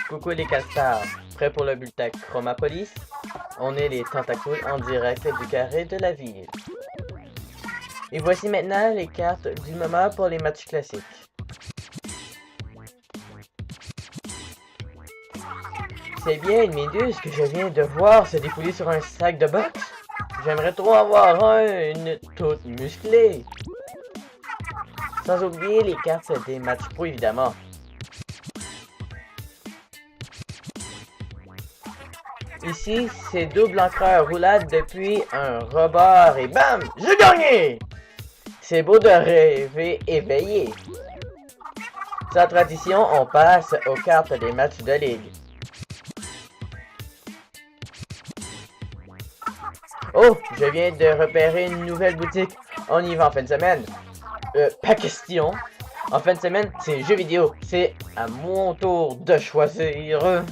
Coucou les castars, prêts pour le bulletin Chromapolis? On est les tentacules en direct du carré de la ville. Et voici maintenant les cartes du moment pour les matchs classiques. C'est bien une méduse que je viens de voir se défouler sur un sac de boxe. J'aimerais trop avoir une toute musclée. Sans oublier les cartes des matchs pro évidemment. Ici, c'est double encreur roulade depuis un rebord et bam! J'ai gagné! C'est beau de rêver éveillé. Sans tradition, on passe aux cartes des matchs de ligue. Oh, je viens de repérer une nouvelle boutique. On y va en fin de semaine. Pas question. En fin de semaine, c'est jeux vidéo. C'est à mon tour de choisir.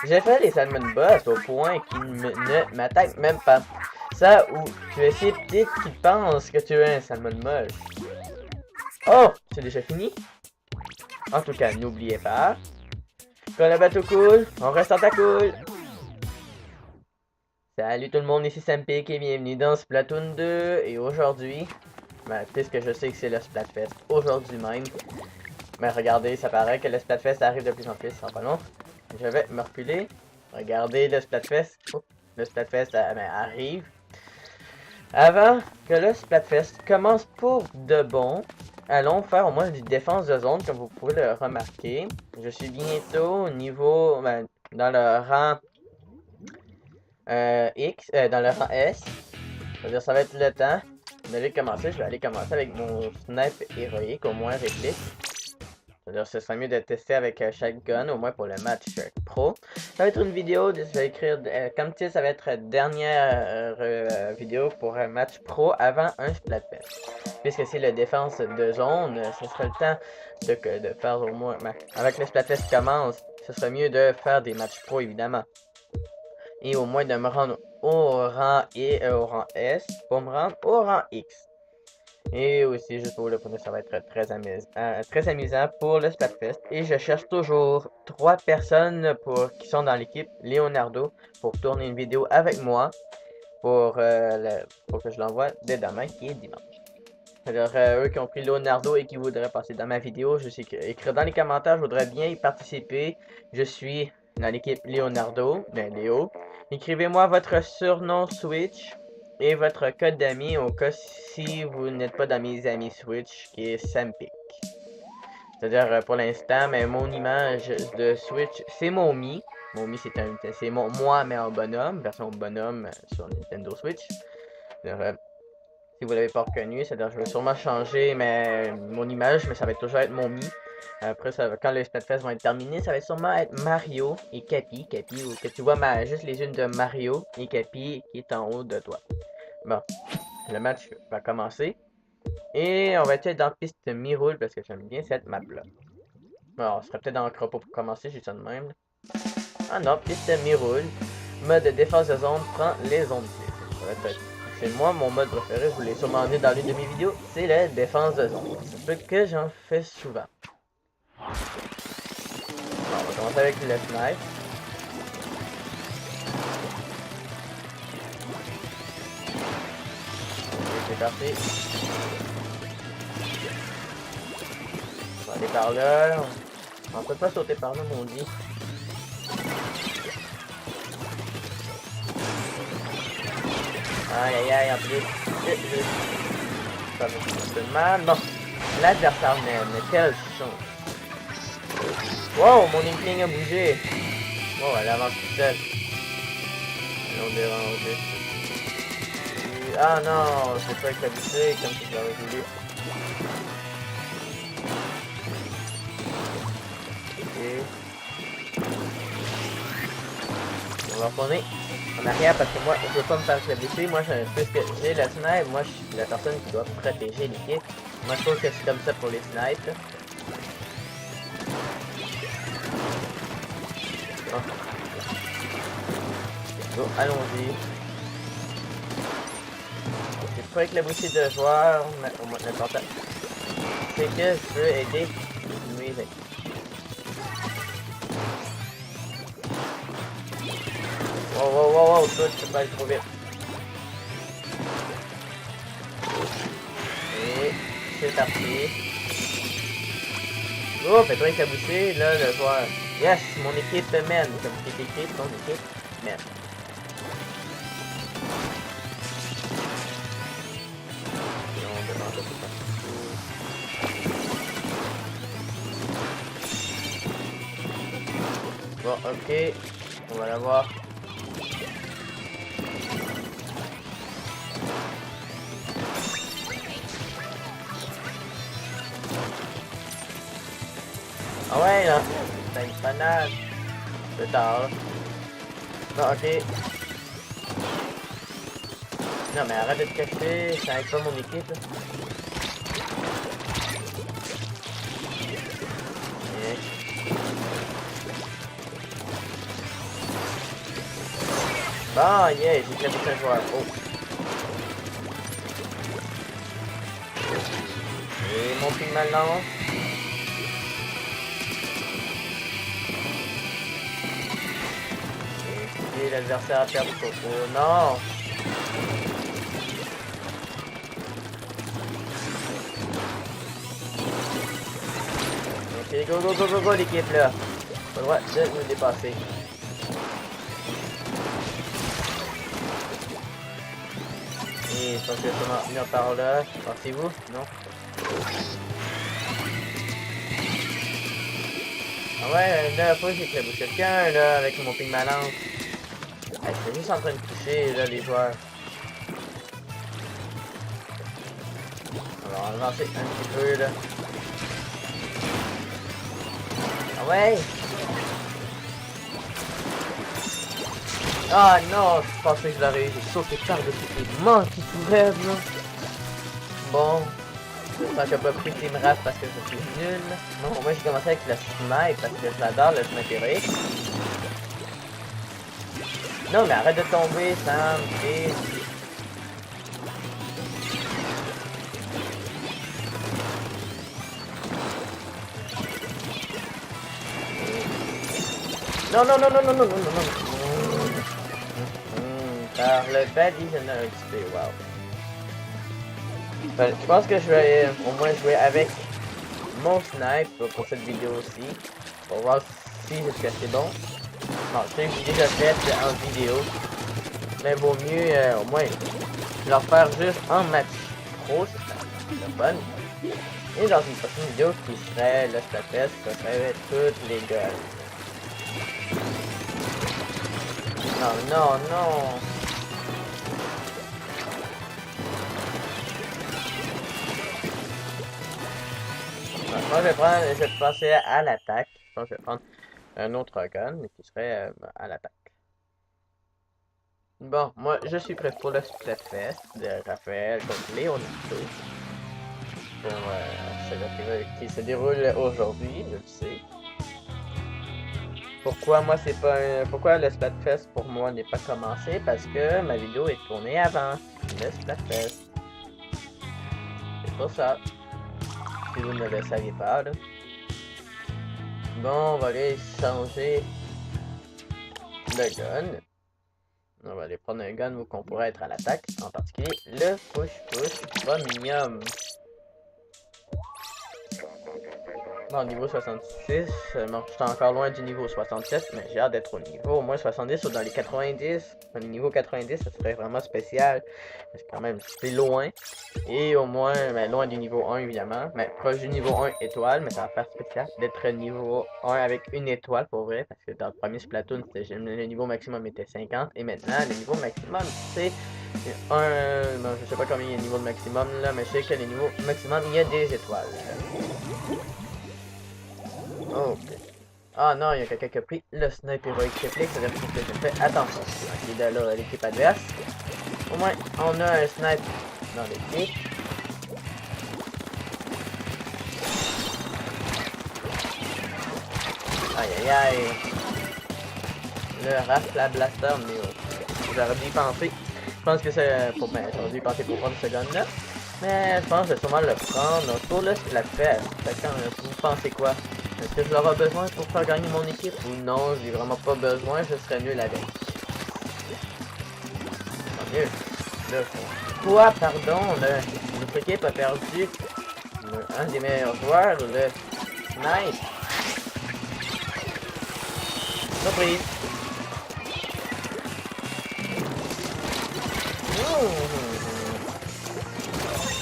J'ai fait les Salmon Boss au point qu'ils ne m'attaquent même pas. Ça ou tu es si petite qu'ils pensent que tu es un salmon moche. Oh, c'est déjà fini? En tout cas, n'oubliez pas, quand le bateau coule, on reste en ta cool. Salut tout le monde, ici Sampic et bienvenue dans Splatoon 2. Et aujourd'hui, puisque je sais que c'est le Splatfest aujourd'hui même, mais regardez, ça paraît que le Splatfest arrive de plus en plus, ça va pas long. Je vais me reculer. Regardez le Splatfest. Oh, le Splatfest arrive. Avant que le Splatfest commence pour de bon, allons faire au moins des défenses de zone, comme vous pouvez le remarquer. Je suis bientôt au niveau, dans le rang X, dans le rang S. C'est-à-dire, ça va être le temps d'aller commencer. Je vais aller commencer avec mon snipe héroïque, au moins réplique. C'est-à-dire, ce serait mieux de tester avec chaque gun, au moins pour le match pro. Ça va être une vidéo, je vais écrire, comme titre, ça va être dernière vidéo pour un match pro avant un Splatfest. Puisque c'est la défense de zone, ce serait le temps de faire au moins, avec le Splatfest qui commence, ce serait mieux de faire des matchs pro évidemment. Et au moins de me rendre au rang au rang S, pour me rendre au rang X. Et aussi, juste pour le premier, ça va être très amusant pour le Splatfest. Et je cherche toujours 3 personnes qui sont dans l'équipe Leonardo pour tourner une vidéo avec moi pour que je l'envoie dès demain, qui est dimanche. Alors, eux qui ont pris Leonardo et qui voudraient passer dans ma vidéo, je sais écrire dans les commentaires, je voudrais bien y participer. Je suis dans l'équipe Leonardo, Léo. Écrivez-moi votre surnom Switch et votre code d'amis au cas si vous n'êtes pas dans mes amis Switch, qui est Sampic. C'est-à-dire, pour l'instant, mon image de Switch, c'est Momi. Momi, c'est moi, mais en bonhomme, version bonhomme sur Nintendo Switch. Si vous l'avez pas reconnu, c'est-à-dire je vais sûrement changer mon image, mais ça va toujours être Momi. Après, quand les Splatfest vont être terminés, ça va sûrement être Mario et Cappy, ou que tu vois juste les unes de Mario et Cappy qui est en haut de toi. Bon, le match va commencer. Et on va être dans piste mi-roule parce que j'aime bien cette map-là. Bon, on serait peut-être dans le cropo pour commencer, j'ai ça de même. Ah non, piste mi-roule. Mode défense de zone prend les zones clés. Ça va être c'est moi, mon mode préféré, vous l'avez sûrement vu dans l'une de mes vidéos, c'est la défense de zone. C'est ce que j'en fais souvent. Bon, on va commencer avec le snipe. C'est parti. On va aller par là. On peut pas sauter par là, mon dit. Aïe aïe aïe, en plus. Ça va faire mal. Bon, l'adversaire mais quelle chance. Wow, mon Inkling a bougé. Bon, elle avance toute seule. Allons déranger. Ah non, c'est pas habitué comme si je l'avais voulu. Ok. On va retourner en arrière parce que moi je veux pas me faire blesser. Moi puisque j'ai le snipe, moi je suis la personne qui doit protéger l'équipe. Moi je trouve que c'est comme ça pour les snipes. Oh. Go, allons-y. J'ai pas éclaboussé de joueurs, mais au moins l'important, c'est que je peux aider mes amis. Wow, wow, wow, wow, toi, tu peux pas aller trop vite. Et c'est parti. Oh, fais-toi éclabousser, là, le joueur. Yes, mon équipe mène. Comme c'est écrit, ton équipe mène. Et on demande tout ça. Bon, ok. On va l'avoir. Ah ouais, là. C'est une banane. C'est tard. Bon, ok. Non, mais arrête de te cacher. Ça aide pas mon équipe. Là. Yeah. Bon, yeah, j'ai clavié un joueur. Oh. Et mon ping maintenant. Et l'adversaire a perdu son tour. Non! Ok, go, go, go, go, go, l'équipe là. Pas le droit de me dépasser. Et je pense que je vais venir par là. Pensez-vous? Non? Ah ouais, la dernière fois j'ai éclaboussé quelqu'un là avec mon ping malance. Hey, j'étais juste en train de toucher là les joueurs. Alors on va avancer un petit peu là. Ah ouais! Ah non, je pensais que je l'aurais eu. J'ai sauté par-dessus les manches qui couvraient là. Bon. J'espère que j'ai pas pris Team Rap parce que je suis nul. Non, moi j'ai commencé avec le snipe parce que j'adore le sniper héroïque. Non mais arrête de tomber Sam, et... Non, non, non, non, non, non, non, non, non. Par le badly général XP, wow. Ben, je pense que je vais au moins jouer avec mon snipe pour cette vidéo aussi. Pour voir si je suis assez bon. Non, je sais que j'ai déjà fait en vidéo. Mais vaut mieux au moins leur faire juste en match pro, c'est fun. Et dans une prochaine vidéo qui serait le Splatfest, ça serait toutes les gueules. Non, non, non. Moi je vais passer à l'attaque. Je pense que je vais prendre un autre gun, mais qui serait à l'attaque. Bon, moi je suis prêt pour le Splatfest de Raphaël contre Leonardo. Pour qui se déroule aujourd'hui, je le sais. Pourquoi moi c'est pas pourquoi le Splatfest pour moi n'est pas commencé? Parce que ma vidéo est tournée avant le Splatfest. C'est pour ça. Si vous ne le saviez pas là. Bon, on va aller changer le gun. On va aller prendre un gun où qu'on pourrait être à l'attaque, en particulier le push premium. Bon, niveau 66, bon, je suis encore loin du niveau 67, mais j'ai hâte d'être au niveau au moins 70 ou dans les 90. Dans le niveau 90, ça serait vraiment spécial. C'est quand même, c'est loin. Et au moins, ben, loin du niveau 1 évidemment, mais proche du niveau 1 étoile, mais ça va faire spécial d'être niveau 1 avec une étoile pour vrai, parce que dans le premier Splatoon, le niveau maximum était 50, et maintenant, le niveau maximum, c'est bon, je sais pas combien il y a de niveau de maximum là, mais je sais que le niveau maximum, il y a des étoiles. Ok. Ah non, il y a quelqu'un qui a pris le sniper héroïque réplique, ça veut dire que j'ai fait attention. Ok, de là, l'équipe adverse. Au moins, on a un snipe dans l'équipe. Aïe aïe aïe. Le Rafla Blaster, mais j'aurais dû y penser. Je pense que c'est pour... Ben, j'aurais dû penser pour prendre ce gun-là. Mais je pense que je vais sûrement le prendre. Donc pour le Splatfest, vous pensez quoi? Est-ce que je vais avoir besoin pour faire gagner mon équipe? Ou non, j'ai vraiment pas besoin, je serais nul avec. Tant mieux. Là, quoi, pardon, notre équipe a perdu un des meilleurs joueurs, le Snipe. Surprise.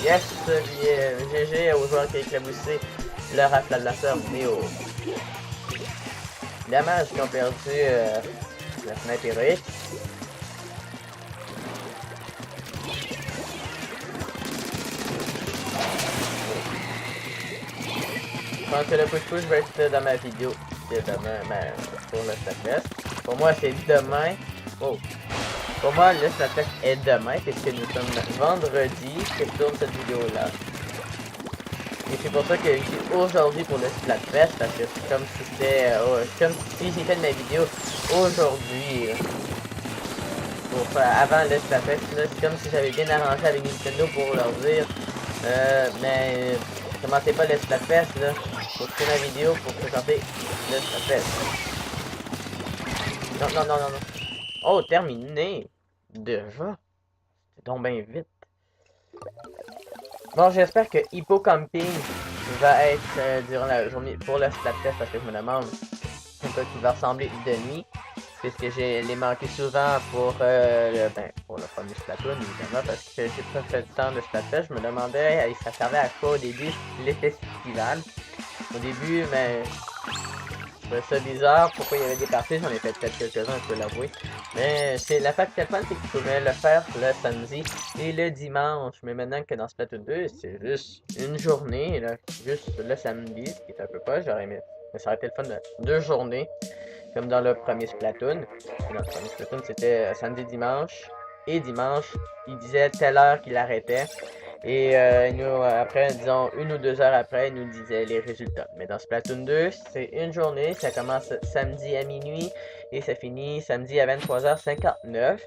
Yes, GG aux joueurs qui a éclaboussé le rafle de la sœur Néo. Dommage qu'ils ont perdu la fenêtre héroïque. Je pense que le push-push va être dans ma vidéo de demain, ben, pour le Splatfest. Pour moi, c'est demain. Oh. Pour moi, le Splatfest est demain, puisque nous sommes vendredi que je tourne cette vidéo-là. Et c'est pour ça que je dis aujourd'hui pour le Splatfest, parce que c'est comme si c'était... comme si j'ai fait ma vidéo aujourd'hui. Pour avant le Splatfest, c'est comme si j'avais bien arrangé avec Nintendo pour leur dire... mais... commencez pas le Splatfest, là. Faut faire ma vidéo pour présenter le Splatfest. Non, non, non, non, non. Oh, terminé! Déjà? C'est donc bien vite. Bon, j'espère que Hippo Camping va être durant la journée pour le Splatfest, parce que je me demande un peu qui va ressembler de nuit. Puisque je l'ai manqué souvent pour pour le premier Splatoon, évidemment, parce que j'ai pas fait le temps de Splatfest. Je me demandais, ça servait à quoi au début, les festivals. Au début, mais je trouvais ça bizarre, pourquoi il y avait des parties, j'en ai fait peut-être quelques-uns, je peux l'avouer. Mais c'est la fact que c'est que tu pouvais le faire le samedi et le dimanche. Mais maintenant que dans Splatoon 2, c'est juste une journée, là, juste le samedi, ce qui est un peu pas, j'aurais aimé. Mais ça aurait été le fun de 2 journées. Comme dans le premier Splatoon. Dans le premier Splatoon, c'était samedi, dimanche. Et dimanche, il disait telle heure qu'il arrêtait. Et nous, après, disons, 1 ou 2 heures après, il nous disait les résultats. Mais dans Splatoon 2, c'est une journée. Ça commence samedi à minuit et ça finit samedi à 23h59.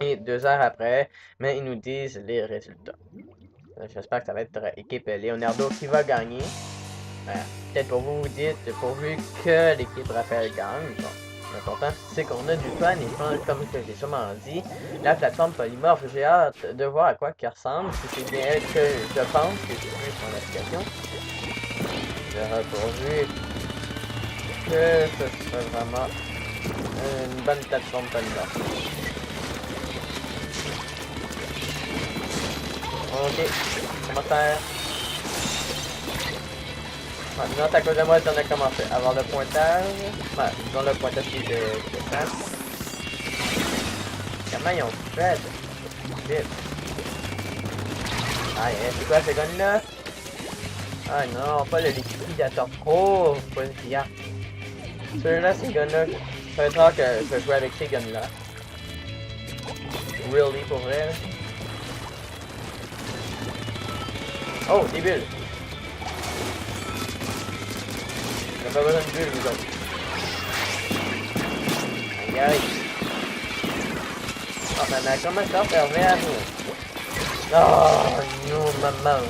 Et 2 heures après, mais ils nous disent les résultats. J'espère que ça va être équipe Leonardo qui va gagner. Peut-être pour vous, vous dites, pourvu que l'équipe Raphaël gagne. Bon, l'important, c'est qu'on a du fun et comme que j'ai sûrement dit, la plateforme polymorphe, j'ai hâte de voir à quoi qu'elle ressemble. Si c'est bien elle que je pense que j'ai vu son application. J'aurais pourvu que ce soit vraiment une bonne plateforme polymorphe. Ok, commentaire. Non, à cause de moi, on a commencé. Avoir le pointage. Ouais, disons le pointage qui est de face. Comment ils ont fait? Vite. Ah, c'est quoi ce gun-là? Ah non, pas le liquidateur pro. Pas le fiat. Celui-là, ces guns-là. Ça va être rare que je vais jouer avec ces guns-là. Really, pour vrai. Oh, des bulles. On n'a pas besoin de bulles, nous autres. Aïe aïe. Oh, maman, comment ça permet à nous? Oh, non, maman.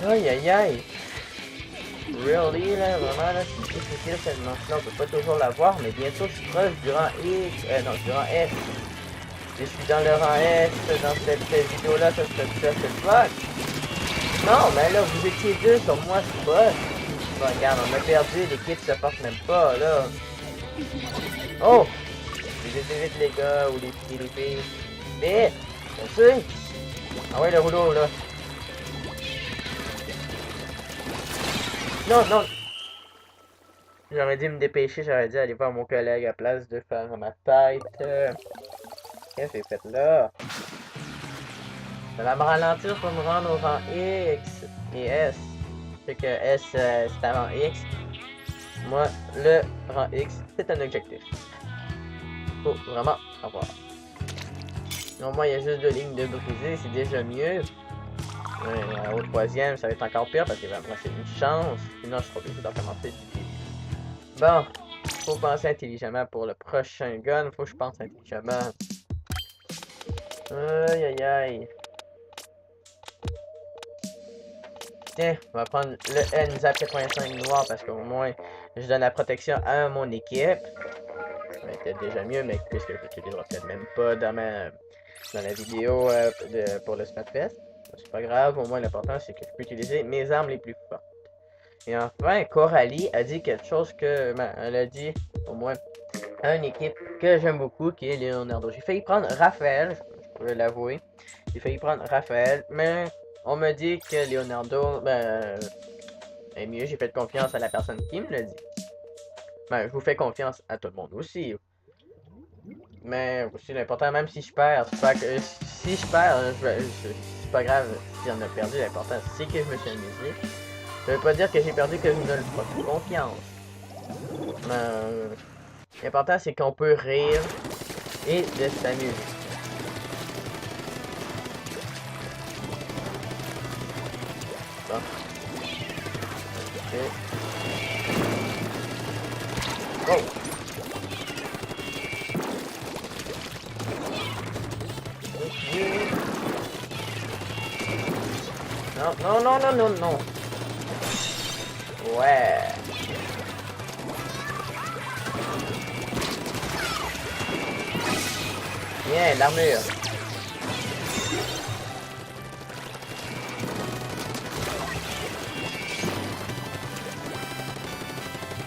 Aïe aïe aïe. Really, là, vraiment, là, c'est difficile cette manche-là. On peut pas toujours la voir, mais bientôt, je suis proche du rang X. Non, du rang S. Si je suis dans le rang S, dans cette vidéo-là, ça serait fun. Non, mais là, vous étiez deux sur moi, c'est pas. Bon, regarde, on a perdu, l'équipe se porte même pas, là. Oh! Je les évite, les gars, ou les filles. Vite! Merci! Ah ouais, le rouleau, là. Non, non! J'aurais dû me dépêcher, j'aurais dû aller voir mon collègue à place de faire ma tête. Qu'est-ce que j'ai fait là? Ça va me ralentir pour me rendre au rang X et S. C'est que S, c'est avant X. Moi, le rang X, c'est un objectif. Faut vraiment avoir. Non, moi, il y a juste 2 lignes de brisées, c'est déjà mieux. Au troisième, ça va être encore pire parce qu'il va me rester une chance. Sinon, je serai obligé d'en commencer du début. Bon. faut penser intelligemment pour le prochain gun. Faut que je pense intelligemment. Aïe aïe aïe. Tiens, on va prendre le NZAP 85 noir parce qu'au moins je donne la protection à mon équipe. Ça va être déjà mieux, mais puisque je l'utiliserai peut-être même pas dans la vidéo pour le Splatfest. C'est pas grave, au moins l'important c'est que je peux utiliser mes armes les plus fortes. Et enfin, Coralie a dit quelque chose que. Ben, elle a dit, au moins, à une équipe que j'aime beaucoup, qui est Leonardo. J'ai failli prendre Raphaël, je peux l'avouer. J'ai failli prendre Raphaël, mais on me dit que Leonardo est mieux. J'ai fait confiance à la personne qui me l'a dit. Ben, je vous fais confiance à tout le monde aussi. Mais aussi l'important, même si je perds, si je perds, c'est pas grave si on a perdu. L'important, c'est que je me suis amusé. Ça veut pas dire que j'ai perdu, que je ne le ferai plus confiance. L'important, c'est qu'on peut rire et de s'amuser. Bon. Ok. Oh! Non, non, non, non, non, non. Ouais. Bien, l'armure.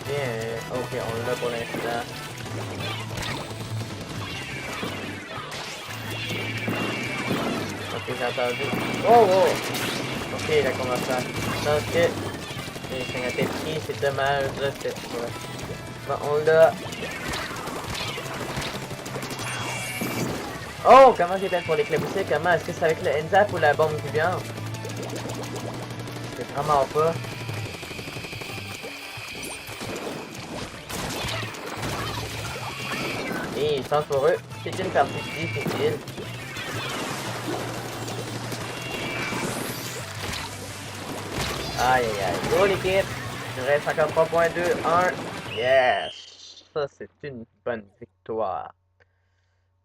Bien, ok, on l'a pour l'instant. Ok, j'ai entendu. Oh, oh! Ok, la conversation. Donc, c'est un pris, c'est dommage, cette fois. Bon, on l'a. Oh, comment j'ai fait pour l'éclabousser? Comment? Est-ce que c'est avec le NZAP ou la bombe vibrante? Je sais vraiment pas. Et je pense pour eux, c'est une partie difficile. Aïe aïe aïe. Go l'équipe! Il nous reste encore 3.2, 1. Yes! Ça, c'est une bonne victoire.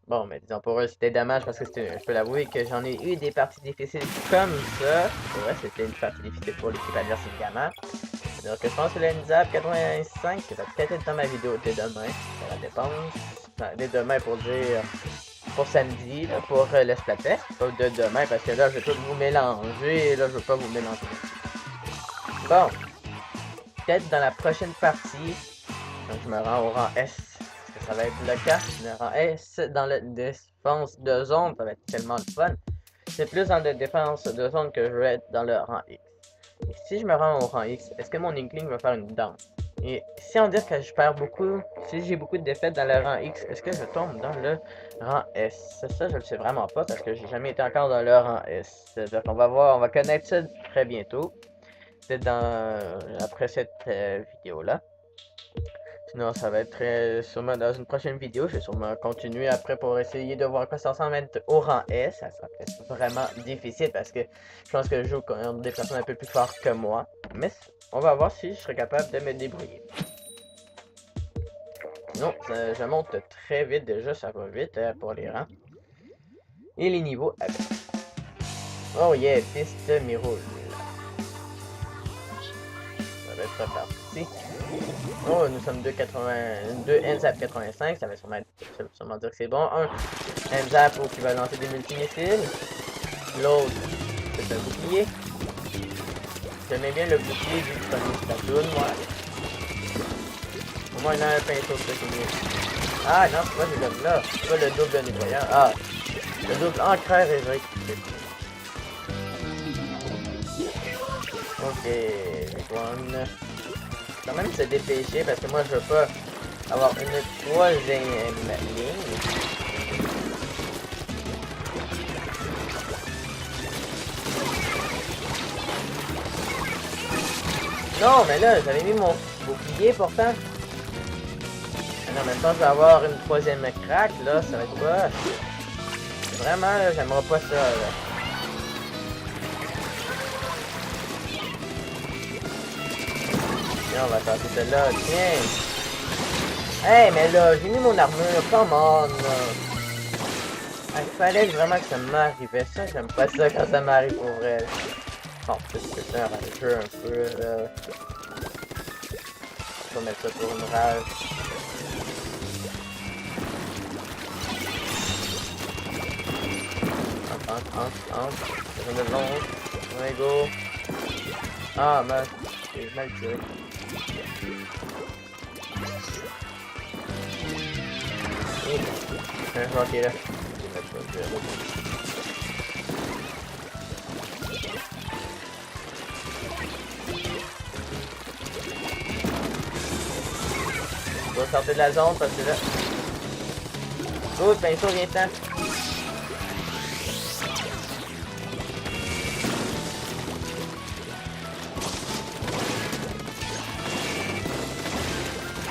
Bon, mais disons pour eux, c'était dommage parce que je peux l'avouer que j'en ai eu des parties difficiles comme ça. Ouais, c'était une partie difficile pour l'équipe adverse évidemment. Donc, je pense que le NZAP 85, qui va peut-être être dans ma vidéo dès demain. Ça dépend. Enfin, dès demain pour dire. Pour samedi, là, pour le Splatfest. Pas de demain parce que là, je vais tout vous mélanger. Et là, je veux pas vous mélanger. Bon. Peut-être dans la prochaine partie, quand je me rends au rang S. Ça va être le cas. Le rang S dans la défense de zone, ça va être tellement le fun. C'est plus dans la défense de zone que je vais être dans le rang X. Et si je me rends au rang X, est-ce que mon Inkling va faire une danse? Et si on dit que je perds beaucoup, si j'ai beaucoup de défaites dans le rang X, est-ce que je tombe dans le rang S? Ça, je le sais vraiment pas parce que j'ai jamais été encore dans le rang S. Donc on va voir, on va connaître ça très bientôt. Peut-être après cette vidéo-là. Sinon, ça va être sûrement dans une prochaine vidéo. Je vais sûrement continuer après pour essayer de voir quoi ça ressemble être au rang S. Ça sera peut-être vraiment difficile parce que je pense que je joue contre des personnes un peu plus fortes que moi. Mais on va voir si je serai capable de me débrouiller. Sinon, je monte très vite déjà. Ça va vite pour les rangs. Et les niveaux avec. Oh yeah, piste miroule. Ça va être parti. Oh, nous sommes 2 NZAP 85, ça va sûrement dire que c'est bon. Un NZAP qui va lancer des multimissiles. L'autre, c'est un bouclier. J'aimais bien le bouclier du premier Splatoon, moi. Au moins, il a un pinceau de ce. Ah non, c'est pas le double là. C'est pas le double nettoyant. Ah, le double encreur et vrai. Ok, big one. Quand même se dépêcher parce que moi je veux pas avoir une troisième ligne. Non mais là j'avais mis mon bouclier pourtant. En même temps je vais avoir une troisième crack là, ça va être quoi? Vraiment là, j'aimerais pas ça là. On va tenter celle-là, tiens! Hey, mais là, j'ai mis mon armure, come on! Il fallait vraiment que ça m'arrivait. Ça, j'aime pas ça quand ça m'arrive pour vrai. Bon, c'est un jeu un peu. On va mettre ça pour une rage. Entre. Je me lance. Ouais, go. Ah, mince. J'ai mal tiré. Un joueur qui est là. On va sortir de la zone parce que là. Oh, le pinceau vient temps.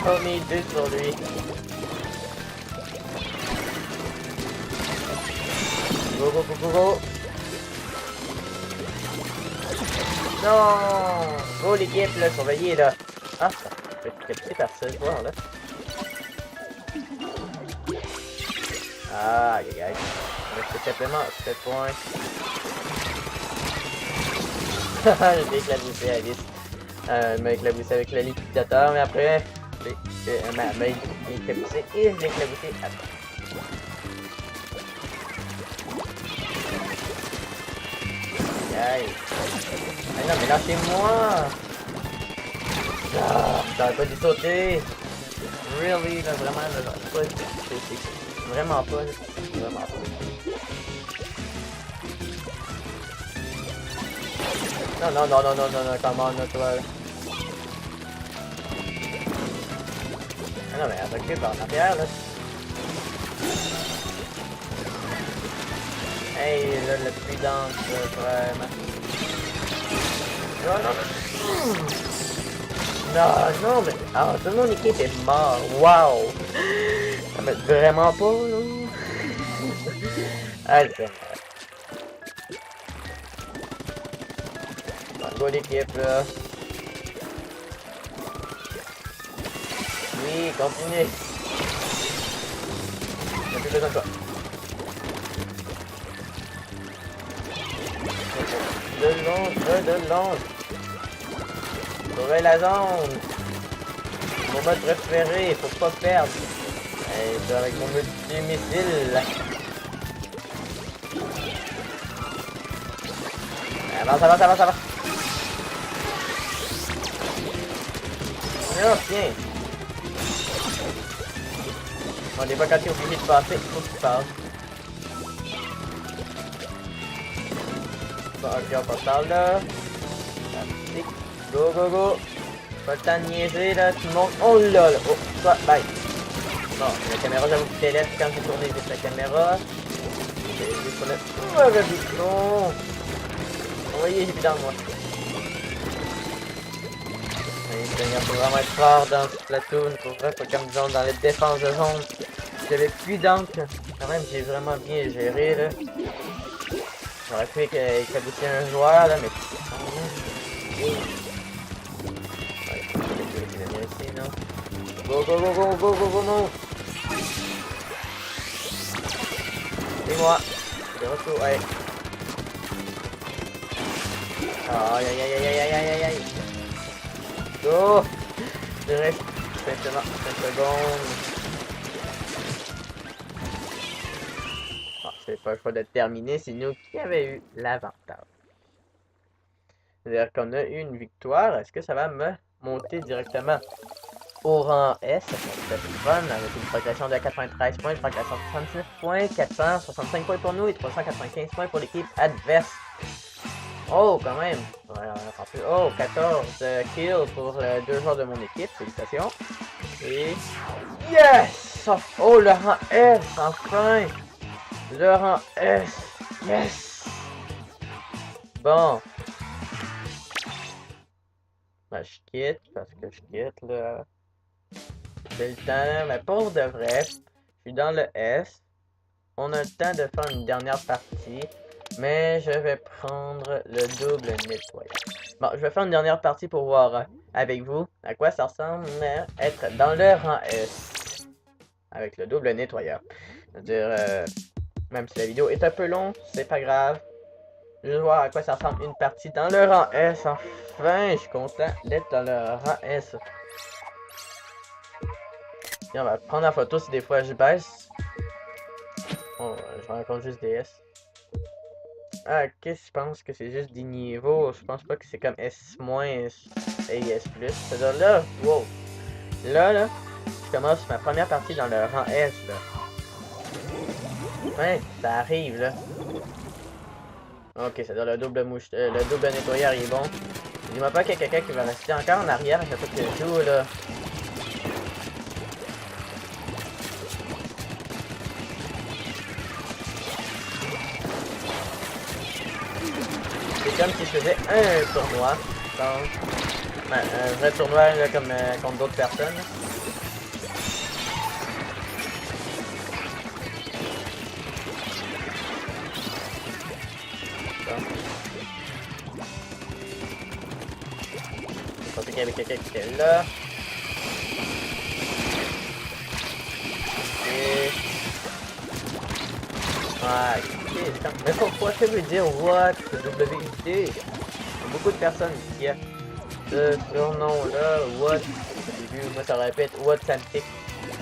Oh, mis 2 sur lui. Go. Non! Go l'équipe là, surveillez là. Ah, ça fait capter par ce joueur là. Ah, les gars. Reste simplement 7 points. J'ai éclaboussé Alice. Il m'a éclaboussé avec le liquidateur, mais après, m'a éclaboussé et je l'ai éclaboussé après. Aïe. Ah non, mais lâchez-moi! Ah, j'aurais pas dû sauter! Really, là, vraiment, là, j'aurais pas dû sauter. Vraiment pas, là. Vraiment pas. Non, comment, là, toi, là. Ah non, mais recule par en arrière, là. Hey, là, le prudence, vraiment. Non, mais... Ah, toute mon équipe est mort. Wow! Ça m'aide vraiment pas, là. Ah, c'est... Bon, go l'équipe, là. Oui, continue. J'ai plus besoin de toi. De long. Sauver la zone. Mon mode préféré, faut pas perdre. Et c'est avec mon multi-missile. Avance. Non, tiens. Bon, des fois quand t'es obligé de passer, faut que tu passes. Bon, ok, on passe par là. Go. Pas le temps de niaiser là, tout le monde. Oh là là. Oh, ça, bye. Bon, la caméra, j'avoue que c'était lettre quand j'ai tourné vite la caméra. J'ai sur le. Non. Envoyez, j'ai plus dans moi. Les seigneurs, faut vraiment être fort dans ce Splatoon. Pour vrai, pas comme disons dans les défenses de zone. J'avais plus d'encre. Quand même, j'ai vraiment bien géré là. J'aurais pu éclabousser un joueur là, mais. Ouais, je vais venir ici, non? Go, non! C'est moi! De retour, ouais! Aïe! Go! Je reste simplement 5 secondes. Ah, c'est pas le choix de terminer, c'est nous qui avons eu l'avantage. C'est-à-dire qu'on a eu une victoire. Est-ce que ça va me monter directement au rang S? Ça va être fun avec une progression de 93 points, une progression de 69 points, 465 points pour nous et 395 points pour l'équipe adverse. Oh, quand même! Ouais, on a plus. Oh, 14 kills pour 2 joueurs de mon équipe. Félicitations. Et... Yes! Oh, le rang S, enfin! Le rang S! Yes! Bon. Ben, je quitte, parce que je quitte, là. J'ai le temps, mais pour de vrai, je suis dans le S. On a le temps de faire une dernière partie, mais je vais prendre le double nettoyage. Bon, je vais faire une dernière partie pour voir avec vous à quoi ça ressemble être dans le rang S. avec le double nettoyeur. C'est-à-dire, même si la vidéo est un peu longue, c'est pas grave. Juste voir à quoi ça ressemble une partie dans le rang S. Enfin, je suis content d'être dans le rang S. Et on va prendre la photo si des fois je baisse. Oh, je me rends compte juste des S. Ah, qu'est-ce que je pense que c'est juste des niveaux. Je pense pas que c'est comme S- et S+. C'est-à-dire là, wow. Là, je commence ma première partie dans le rang S, là. Ouais, ça arrive, là. Ok, c'est-à-dire le double le double nettoyeur il est bon. Dis-moi pas qu'il y a quelqu'un qui va rester encore en arrière à chaque fois que je joue, là. C'est comme si je faisais un tournoi. Donc, un vrai tournoi là, comme contre d'autres personnes. Je pensais qu'il y avait quelqu'un qui était là. Et... Ah, ok. Mais pourquoi ça veut dire what? WIT? Il y a beaucoup de personnes qui a ce surnom-là, what? Au début, moi ça répète what Samtic.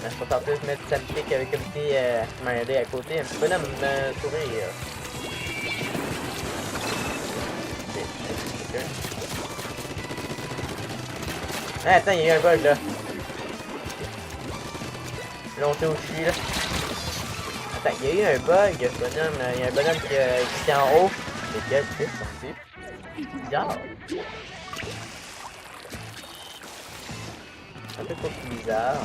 Je préfère plus mettre Samtic avec un petit smiley à côté, un petit bonhomme sourire. Ah, attends, il y a eu un bug là. Là, on sait où je suis là. Attends, il y a eu un bug, bonhomme. Il y a un bonhomme qui est en haut. C'est quel c'est sorti? Bizarre. Un peu trop bizarre.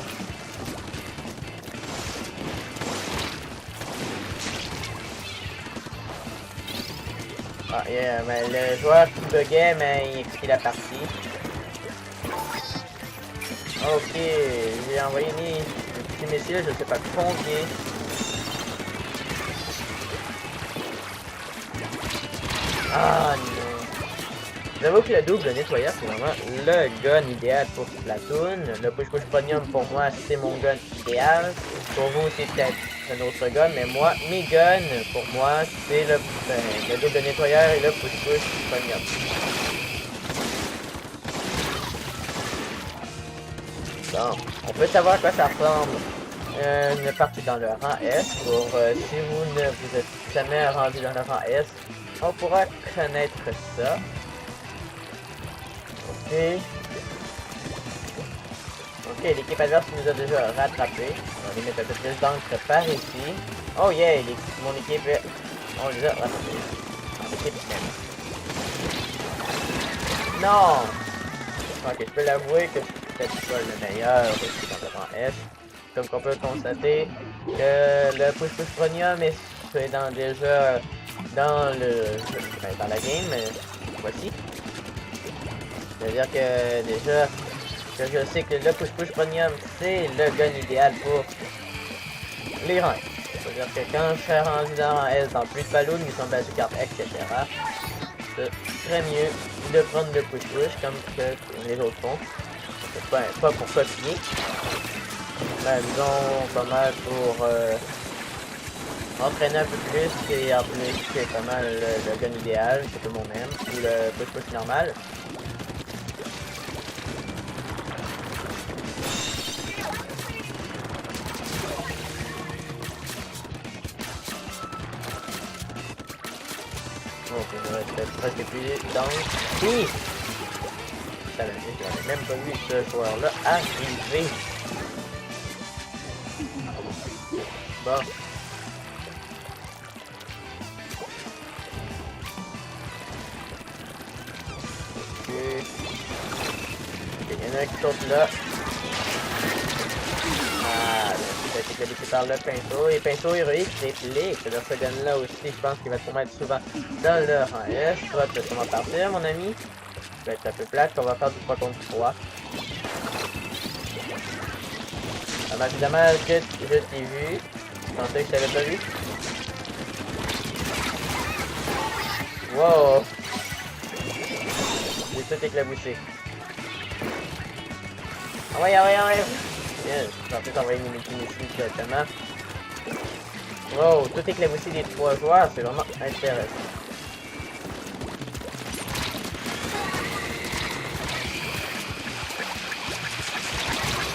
Ah, yeah, mais le joueur qui buguait, mais il explique la partie. Ok, j'ai envoyé des petits missiles, je sais pas combien. Ah non. J'avoue que le double nettoyeur, c'est vraiment le gun idéal pour Splatoon. Le push-push premium, pour moi, c'est mon gun idéal. Pour vous, c'est peut-être un autre gun, mais moi, mes guns, pour moi, c'est le double nettoyeur et le push-push premium. Bon, on peut savoir à quoi ça ressemble une partie dans le rang S. Pour si vous ne vous êtes jamais rendu dans le rang S, on pourra connaître ça. Ok. Ok, l'équipe adverse nous a déjà rattrapés. On va les mettre un peu plus d'encre par ici. Oh yeah, mon équipe, on les a rattrapés. L'équipe non! Ok, je peux l'avouer que c'est peut-être pas le meilleur dans le rang S. Comme qu'on peut constater que le push-push premium est déjà dans dans la game, voici. C'est-à-dire que déjà que je sais que le push-push premium c'est le gun idéal pour les rangs. C'est-à-dire que quand je serai rendu dans S dans plus de balloons, ils sont basés carte, etc. Ce serait mieux de prendre le push-push comme que les autres font. Pas pour copier. Mais disons pas mal pour entraîner un peu plus et en plus c'est pas mal le gun idéal que tout le monde aime. Ou le push-push normal. Ok, je reste presque plus dans. Oui! Ça veut dire que j'avais même pas vu ce joueur-là arriver. Bon. Ok. Il y en a qui sautent là. Ah, c'est que l'équipe par le pinceau. Et pinceau héroïque, réplique. C'est-à-dire ce gun-là aussi, je pense qu'il va te mettre souvent dans le rang S. Tu vas sûrement partir, mon ami. Ça va être un peu plate, on va faire du 3 contre 3. Ah ben, évidemment que je t'ai vu. Je pensais que je t'avais pas vu. Wow! J'ai tout éclaboussé. Ah ouais, ah ouais, ah ouais! Bien, je suis en train d'envoyer une ultime ici directement. Wow, tout éclaboussé des 3 joueurs, c'est vraiment intéressant.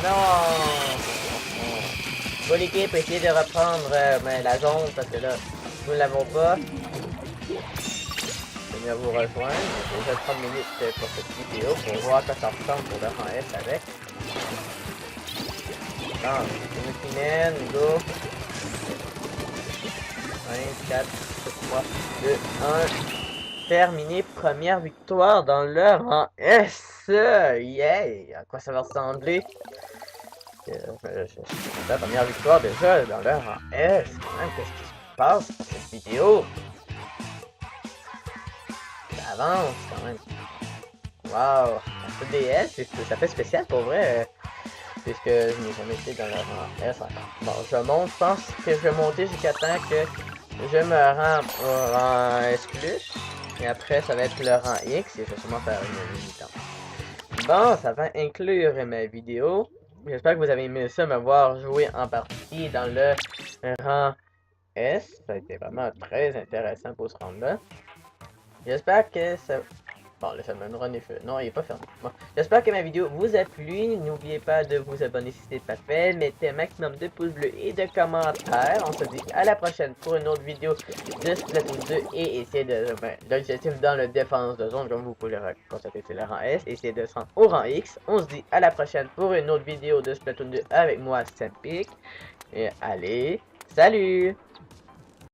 Non! Bon, l'équipe, essayez de reprendre la zone parce que là, nous ne l'avons pas. Je vais venir vous rejoindre. J'ai déjà 30 minutes pour cette vidéo pour voir à quoi ça ressemble pour le rang S avec. Non, une go. 5, 4, 3, 2, 1. Terminé, première victoire dans le rang S. Yeah! À quoi ça va ressembler? La première victoire déjà dans le rang S. Quand même, qu'est-ce qui se passe dans cette vidéo? Ça avance quand même. Wow! Un DS, ça fait spécial pour vrai. Puisque je n'ai jamais été dans le rang S encore. Bon, je monte, je pense que je vais monter jusqu'à temps que je me rends au rang S+. Et après, ça va être le rang X et je vais sûrement faire une mi-temps. Bon, ça va inclure ma vidéo. J'espère que vous avez aimé ça, me voir jouer en partie dans le rang S. Ça a été vraiment très intéressant pour ce rang-là. J'espère que ça... Bon, le Salmon Run est fait. Non, il est pas fermé. Bon. J'espère que ma vidéo vous a plu. N'oubliez pas de vous abonner si ce n'est pas fait. Mettez un maximum de pouces bleus et de commentaires. On se dit à la prochaine pour une autre vidéo de Splatoon 2. Et essayez de... l'objectif dans le défense de zone, comme vous pouvez le constater, c'est le rang S. Essayez de se rendre au rang X. On se dit à la prochaine pour une autre vidéo de Splatoon 2 avec moi, Sampic. Et allez, salut!